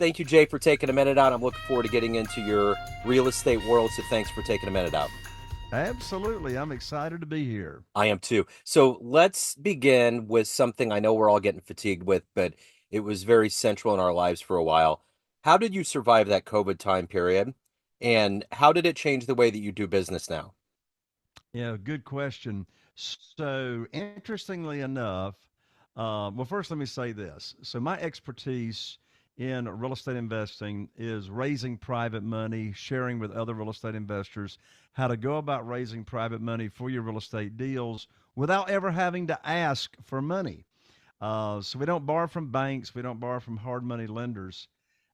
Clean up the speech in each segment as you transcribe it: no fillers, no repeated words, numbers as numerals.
Thank you, Jay, for taking a minute out. I'm looking forward to getting into your real estate world, so thanks for taking a minute out. Absolutely. I'm excited to be here. I am too. So let's begin with something I know we're all getting fatigued with, but it was very central in our lives for a while. How did you survive that COVID time period? And how did it change the way that you do business now? Yeah, good question. So, interestingly enough, well, first let me say this. So, my expertise in real estate investing is raising private money, sharing with other real estate investors how to go about raising private money for your real estate deals without ever having to ask for money. So, we don't borrow from banks, we don't borrow from hard money lenders.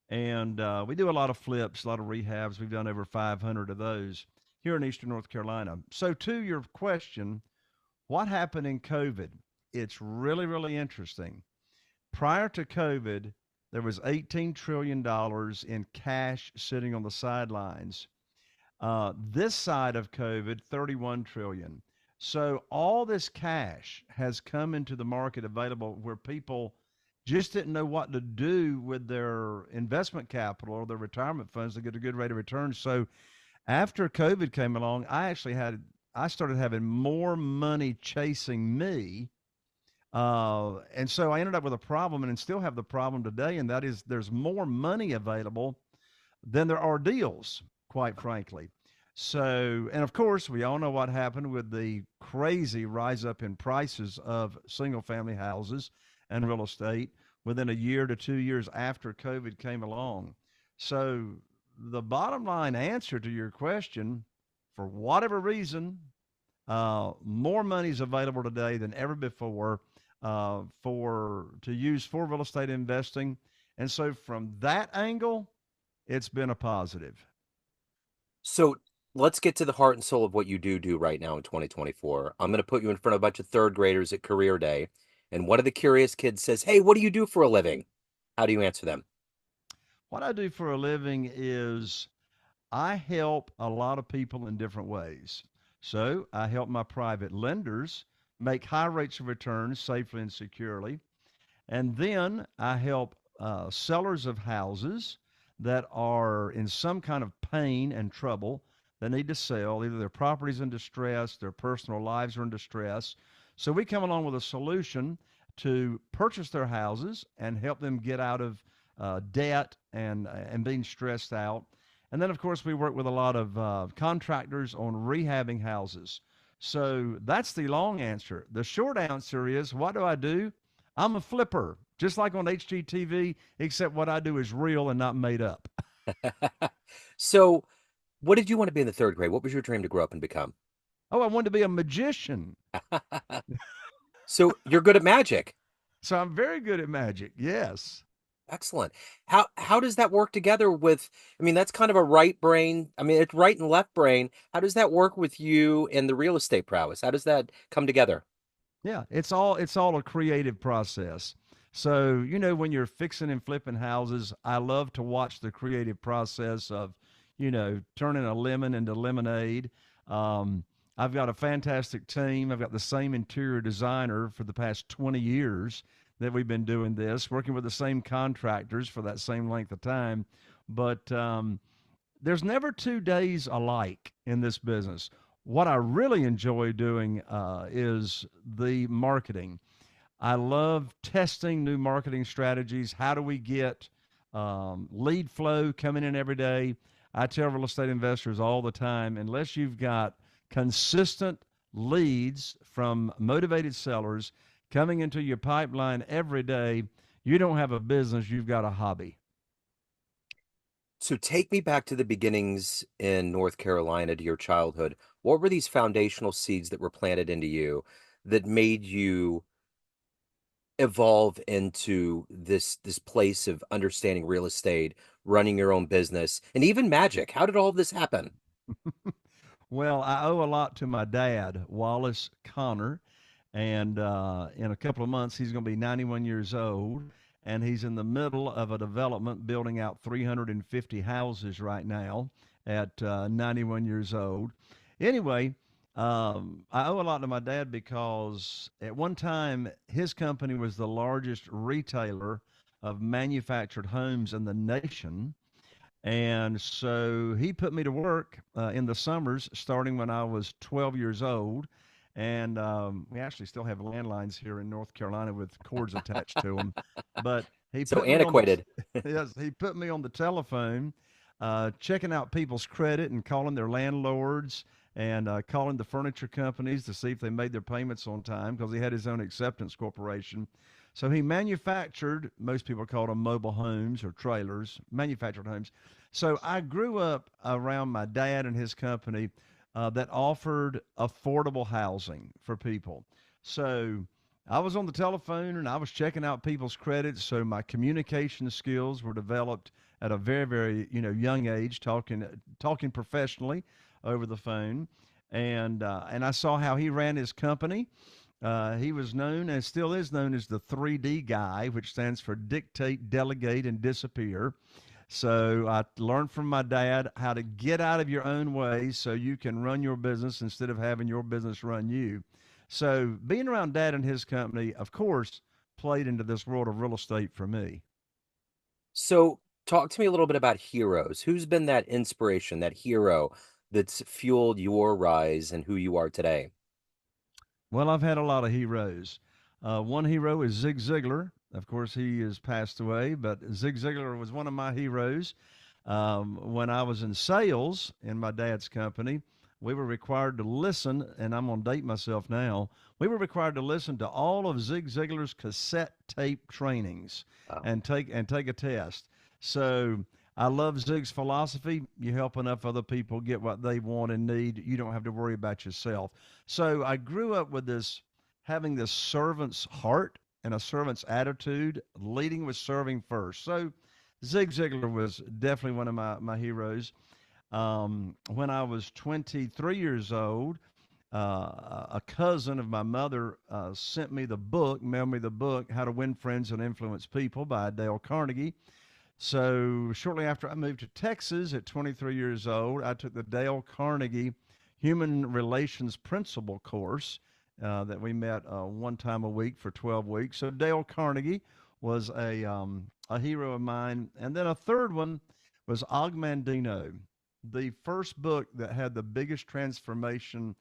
And we do a lot of flips, a lot of rehabs. We've done over 500 of those here in Eastern North Carolina. So, to your question, what happened in COVID? It's really, really interesting. Prior to COVID, there was $18 trillion in cash sitting on the sidelines. This side of COVID, 31 trillion. So all this cash has come into the market available where people just didn't know what to do with their investment capital or their retirement funds to get a good rate of return. So after COVID came along, I started having more money chasing me. And so I ended up with a problem and still have the problem today. And that is there's more money available than there are deals, quite frankly. So, and of course, we all know what happened with the crazy rise up in prices of single family houses and real estate within a year to 2 years after COVID came along. So, the bottom line answer to your question, for whatever reason, more money is available today than ever before for to use for real estate investing. And so, from that angle, it's been a positive. So let's get to the heart and soul of what you do right now in 2024. I'm going to put you in front of a bunch of third graders at career day. And one of the curious kids says, "Hey, what do you do for a living?" How do you answer them? What I do for a living is I help a lot of people in different ways. So I help my private lenders make high rates of return safely and securely. And then I help sellers of houses that are in some kind of pain and trouble that need to sell. Either their property's in distress, their personal lives are in distress. So we come along with a solution to purchase their houses and help them get out of debt and being stressed out. And then, of course, we work with a lot of contractors on rehabbing houses. So that's the long answer. The short answer is, what do I do? I'm a flipper, just like on HGTV, except what I do is real and not made up. So, what did you want to be in the third grade? What was your dream to grow up and become? Oh, I wanted to be a magician. So, you're good at magic. So I'm very good at magic. Yes. Excellent. How does that work together with, I mean, that's kind of a right brain. I mean, it's right and left brain. How does that work with you and the real estate prowess? How does that come together? Yeah, it's all a creative process. So, when you're fixing and flipping houses, I love to watch the creative process of, turning a lemon into lemonade. Um, I've got a fantastic team. I've got the same interior designer for the past 20 years that we've been doing this, working with the same contractors for that same length of time. But there's never 2 days alike in this business. What I really enjoy doing is the marketing. I love testing new marketing strategies. How do we get lead flow coming in every day? I tell real estate investors all the time, unless you've got consistent leads from motivated sellers coming into your pipeline every day, you don't have a business, you've got a hobby. So take me back to the beginnings in North Carolina to your childhood. What were these foundational seeds that were planted into you that made you evolve into this place of understanding real estate, running your own business, and even magic? How did all of this happen? Well, I owe a lot to my dad, Wallace Connor. And in a couple of months, he's going to be 91 years old. And he's in the middle of a development building out 350 houses right now at 91 years old. Anyway, I owe a lot to my dad because at one time, his company was the largest retailer of manufactured homes in the nation. And so he put me to work in the summers, starting when I was 12 years old. And we actually still have landlines here in North Carolina with cords attached to them. But he So put me on the antiquated. yes, he put me on the telephone, checking out people's credit and calling their landlords and calling the furniture companies to see if they made their payments on time because he had his own acceptance corporation. So he manufactured, most people call them mobile homes or trailers, manufactured homes. So I grew up around my dad and his company that offered affordable housing for people. So I was on the telephone and I was checking out people's credits. So my communication skills were developed at a very, very young age, talking professionally over the phone, and I saw how he ran his company. He was known and still is known as the 3D guy, which stands for dictate, delegate, and disappear. So I learned from my dad how to get out of your own way so you can run your business instead of having your business run you. So being around dad and his company, of course, played into this world of real estate for me. So talk to me a little bit about heroes. Who's been that inspiration, that hero that's fueled your rise and who you are today? Well, I've had a lot of heroes. One hero is Zig Ziglar. Of course, he has passed away, but Zig Ziglar was one of my heroes. When I was in sales in my dad's company, we were required to listen, and I'm going to date myself now. We were required to listen to all of Zig Ziglar's cassette tape trainings Wow. and take a test. So I love Zig's philosophy. You help enough other people get what they want and need, you don't have to worry about yourself. So I grew up with this, having this servant's heart and a servant's attitude, leading with serving first. So Zig Ziglar was definitely one of my heroes. When I was 23 years old, a cousin of my mother sent me the book, mailed me the book, How to Win Friends and Influence People by Dale Carnegie. So shortly after I moved to Texas at 23 years old, I took the Dale Carnegie Human Relations Principle course that we met one time a week for 12 weeks. So Dale Carnegie was a hero of mine. And then a third one was Og Mandino. The first book that had the biggest transformation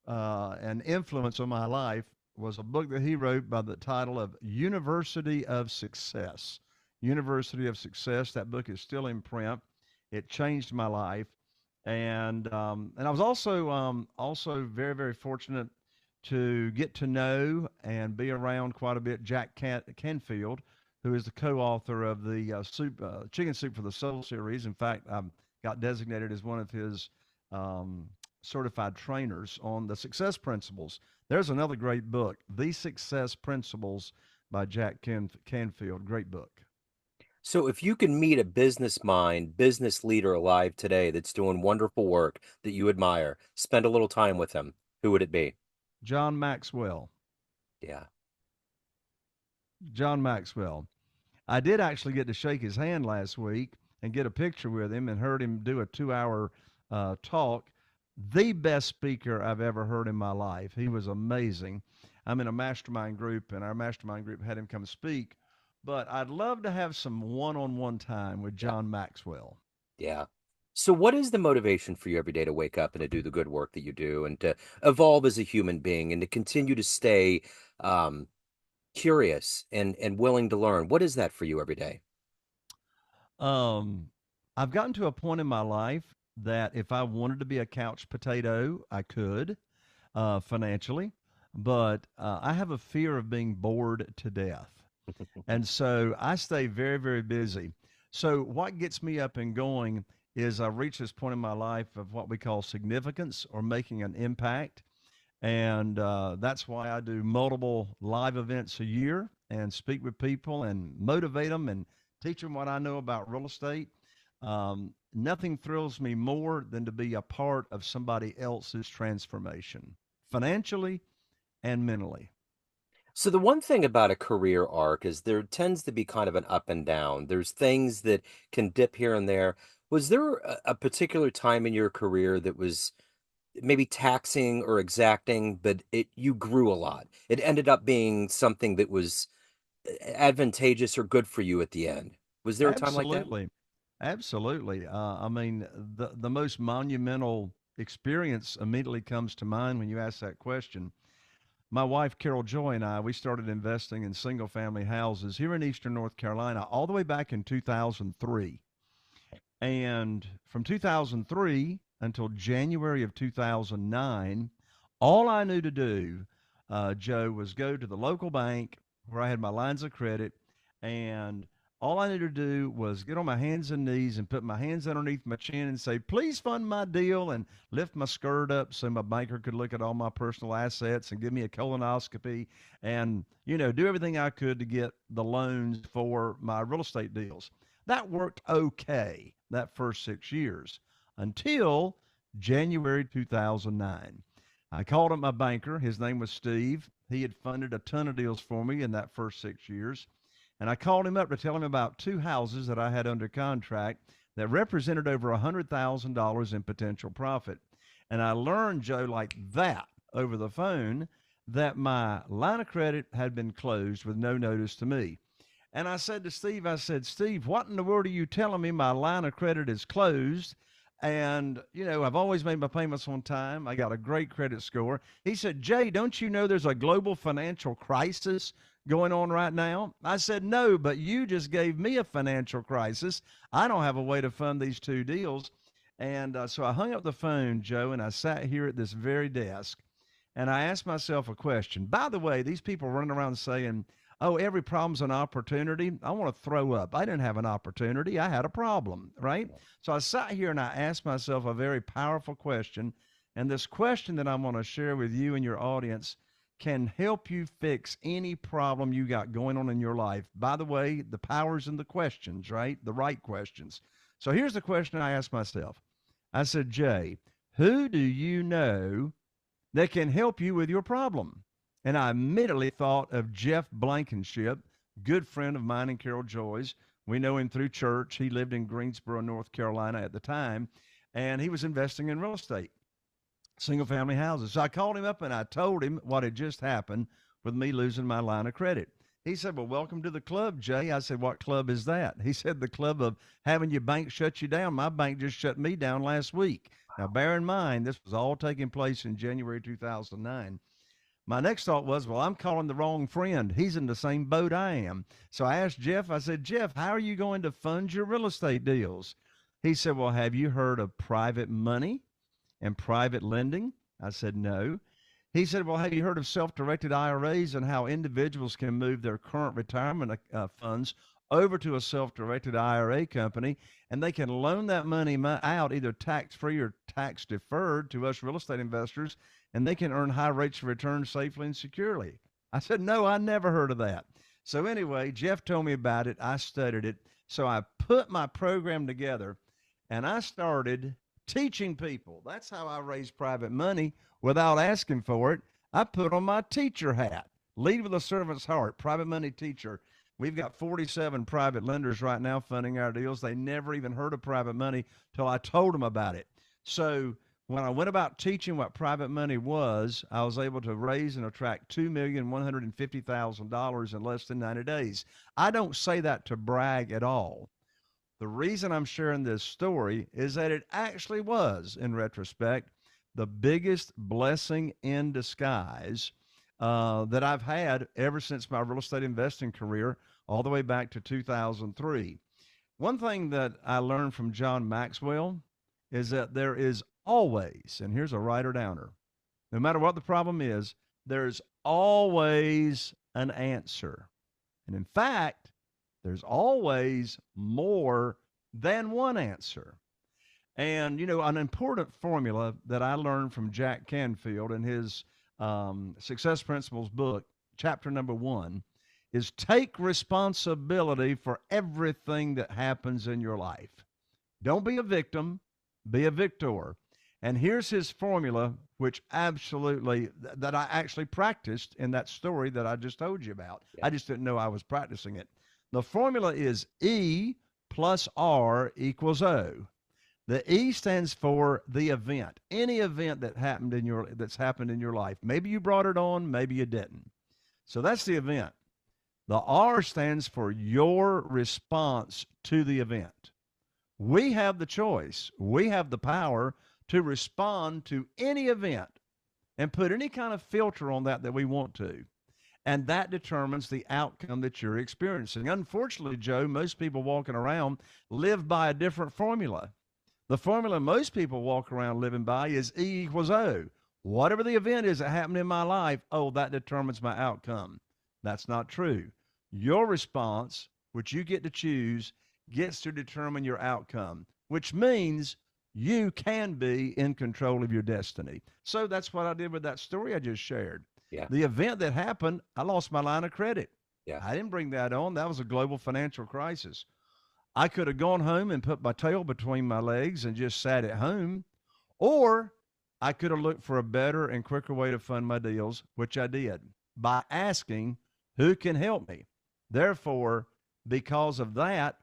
and influence on my life was a book that he wrote by the title of University of Success. University of Success. That book is still in print. It changed my life, and I was also very very fortunate to get to know and be around quite a bit Jack Canfield, who is the co-author of the Chicken Soup for the Soul series. In fact, I got designated as one of his um, certified trainers on the success principles. There's another great book, The Success Principles by Jack Canfield. Great book. So if you can meet a business mind, business leader alive today that's doing wonderful work that you admire, spend a little time with him, who would it be? John Maxwell. Yeah. John Maxwell. I did actually get to shake his hand last week and get a picture with him and heard him do a 2 hour talk. The best speaker I've ever heard in my life. He was amazing. I'm in a mastermind group, and our mastermind group had him come speak. But I'd love to have some one on one time with Yeah. John Maxwell. Yeah. So what is the motivation for you every day to wake up and to do the good work that you do and to evolve as a human being and to continue to stay um, curious and willing to learn? What is that for you every day? Um, I've gotten to a point in my life that if I wanted to be a couch potato, I could financially, but I have a fear of being bored to death. And so I stay very, very busy. So what gets me up and going is I've reached this point in my life of what we call significance or making an impact. And that's why I do multiple live events a year and speak with people and motivate them and teach them what I know about real estate. Nothing thrills me more than to be a part of somebody else's transformation, financially and mentally. So the one thing about a career arc is there tends to be kind of an up and down. There's things that can dip here and there. Was there a particular time in your career that was maybe taxing or exacting, but it you grew a lot? It ended up being something that was advantageous or good for you at the end. Was there a time like that? Absolutely. Absolutely. I mean, the most monumental experience immediately comes to mind when you ask that question. My wife, Carol Joy, and I, we started investing in single family houses here in Eastern North Carolina all the way back in 2003. And from 2003 until January of 2009, all I knew to do, Joe, was go to the local bank where I had my lines of credit. And all I needed to do was get on my hands and knees and put my hands underneath my chin and say, please fund my deal, and lift my skirt up so my banker could look at all my personal assets and give me a colonoscopy and, do everything I could to get the loans for my real estate deals. That worked okay that first 6 years until January 2009. I called up my banker. His name was Steve. He had funded a ton of deals for me in that first 6 years. And I called him up to tell him about two houses that I had under contract that represented over $100,000 in potential profit. And I learned, Joe, like that over the phone, that my line of credit had been closed with no notice to me. And I said to Steve, I said, Steve, what in the world are you telling me? My line of credit is closed. And, I've always made my payments on time. I got a great credit score. He said, Jay, don't you know there's a global financial crisis going on right now? I said, no, but you just gave me a financial crisis. I don't have a way to fund these two deals. And so I hung up the phone, Joe, and I sat here at this very desk and I asked myself a question. By the way, these people running around saying, oh, every problem's an opportunity. I want to throw up. I didn't have an opportunity. I had a problem, right? So I sat here and I asked myself a very powerful question. And this question that I'm going to share with you and your audience can help you fix any problem you got going on in your life. By the way, the power's in the questions, right? The right questions. So here's the question I asked myself. I said, Jay, who do you know that can help you with your problem? And I immediately thought of Jeff Blankenship, good friend of mine and Carol Joy's. We know him through church. He lived in Greensboro, North Carolina at the time, and he was investing in real estate, single family houses. So I called him up and I told him what had just happened with me losing my line of credit. He said, well, welcome to the club, Jay. I said, what club is that? He said, the club of having your bank shut you down. My bank just shut me down last week. Now, bear in mind, this was all taking place in January 2009. My next thought was, well, I'm calling the wrong friend. He's in the same boat I am. So I asked Jeff, I said, Jeff, how are you going to fund your real estate deals? He said, well, have you heard of private money and private lending? I said, no. He said, well, have you heard of self-directed IRAs and how individuals can move their current retirement funds over to a self-directed IRA company, and they can loan that money out either tax-free or tax-deferred to us real estate investors, and they can earn high rates of return safely and securely? I said, no, I never heard of that. So anyway, Jeff told me about it. I studied it. So I put my program together, and I started teaching people. That's how I raise private money without asking for it. I put on my teacher hat, lead with a servant's heart, private money teacher. We've got 47 private lenders right now funding our deals. They never even heard of private money till I told them about it. So when I went about teaching what private money was, I was able to raise and attract $2,150,000 in less than 90 days. I don't say that to brag at all. The reason I'm sharing this story is that it actually was, in retrospect, the biggest blessing in disguise that I've had ever since my real estate investing career, all the way back to 2003. One thing that I learned from John Maxwell is that there is always, and here's a writer downer, no matter what the problem is, there's always an answer. And in fact, there's always more than one answer. And, an important formula that I learned from Jack Canfield in his Success Principles book, chapter number 1, is take responsibility for everything that happens in your life. Don't be a victim, be a victor. And here's his formula, which absolutely, that I actually practiced in that story that I just told you about. Yeah. I just didn't know I was practicing it. The formula is E plus R equals O. The E stands for the event, any event that's happened in your life. Maybe you brought it on, maybe you didn't. So that's the event. The R stands for your response to the event. We have the choice, we have the power to respond to any event and put any kind of filter on that we want to. And that determines the outcome that you're experiencing. Unfortunately, Joe, most people walking around live by a different formula. The formula most people walk around living by is E equals O. Whatever the event is that happened in my life, oh, that determines my outcome. That's not true. Your response, which you get to choose, gets to determine your outcome, which means you can be in control of your destiny. So that's what I did with that story I just shared. Yeah. The event that happened, I lost my line of credit. Yeah. I didn't bring that on. That was a global financial crisis. I could have gone home and put my tail between my legs and just sat at home, or I could have looked for a better and quicker way to fund my deals, which I did by asking who can help me. Therefore, because of that,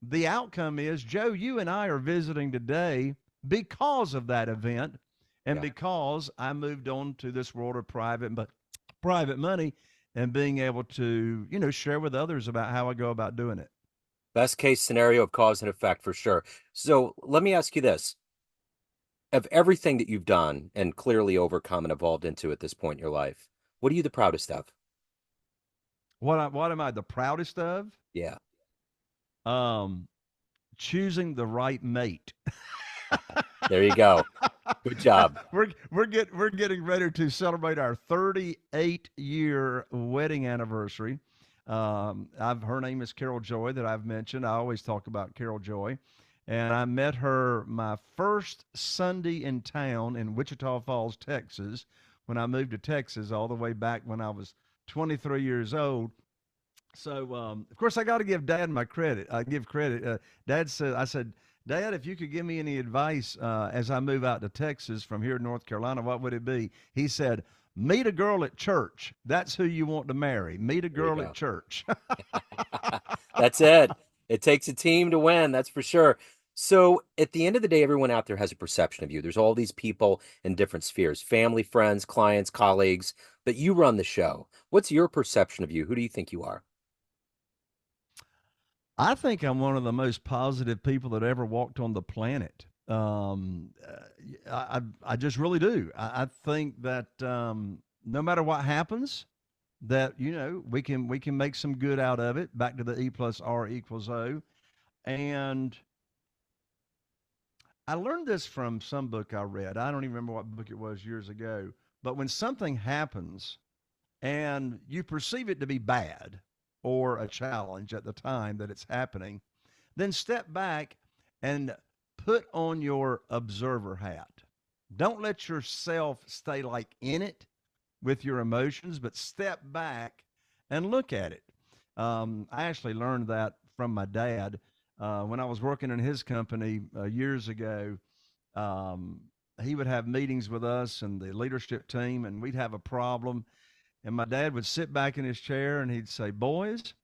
the outcome is, Joe, you and I are visiting today because of that event and Yeah. because I moved on to this world of private money and being able to, share with others about how I go about doing it. Best case scenario of cause and effect for sure. So let me ask you this. Of everything that you've done and clearly overcome and evolved into at this point in your life, what are you the proudest of? What am I the proudest of? Yeah. Um, Choosing the right mate. There you go. Good job. We're getting ready to celebrate our 38-year wedding anniversary. Her name is Carol Joy that I've mentioned. I always talk about Carol Joy, and I met her my first Sunday in town in Wichita Falls, Texas, when I moved to Texas all the way back when I was 23 years old. So, of course, I got to give Dad my credit. I give credit. Dad said, I said, Dad, if you could give me any advice as I move out to Texas from here to North Carolina, what would it be? He said, meet a girl at church. That's who you want to marry. Meet a There you girl at go. church. That's it. It takes a team to win, that's for sure. So at the end of the day, everyone out there has a perception of you. There's all these people in different spheres, family, friends, clients, colleagues, but you run the show. What's your perception of you? Who do you think you are? I think I'm one of the most positive people that ever walked on the planet. I just really do. I think that no matter what happens, that we can make some good out of it. Back to the E plus R equals O, and I learned this from some book I read. I don't even remember what book it was years ago. But when something happens and you perceive it to be bad or a challenge at the time that it's happening, then step back and put on your observer hat. Don't let yourself stay like in it with your emotions, but step back and look at it. I actually learned that from my dad when I was working in his company years ago. Um, he would have meetings with us and the leadership team, and we'd have a problem. And my dad would sit back in his chair and he'd say, boys,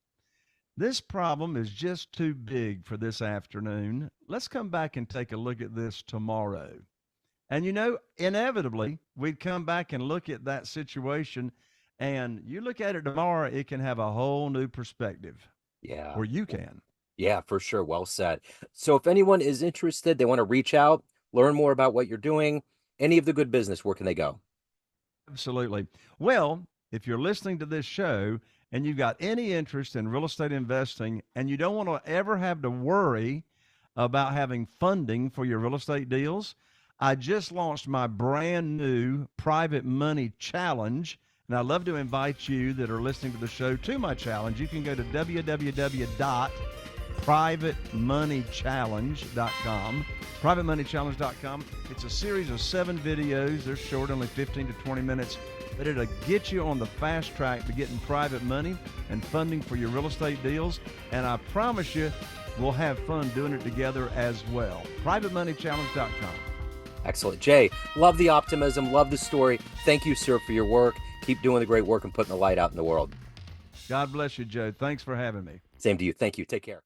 this problem is just too big for this afternoon. Let's come back and take a look at this tomorrow. And inevitably, we'd come back and look at that situation. And you look at it tomorrow, it can have a whole new perspective, Yeah. or you can. Yeah, for sure. Well said. So if anyone is interested, they want to reach out, learn more about what you're doing, any of the good business, where can they go? Absolutely. Well, if you're listening to this show and you've got any interest in real estate investing and you don't want to ever have to worry about having funding for your real estate deals, I just launched my brand new private money challenge. And I'd love to invite you that are listening to the show to my challenge. You can go to www.privatemoneychallenge.com. Privatemoneychallenge.com. It's a series of 7 videos. They're short, only 15 to 20 minutes. But it'll get you on the fast track to getting private money and funding for your real estate deals. And I promise you, we'll have fun doing it together as well. Privatemoneychallenge.com. Excellent. Jay, love the optimism, love the story. Thank you, sir, for your work. Keep doing the great work and putting the light out in the world. God bless you, Joe. Thanks for having me. Same to you. Thank you. Take care.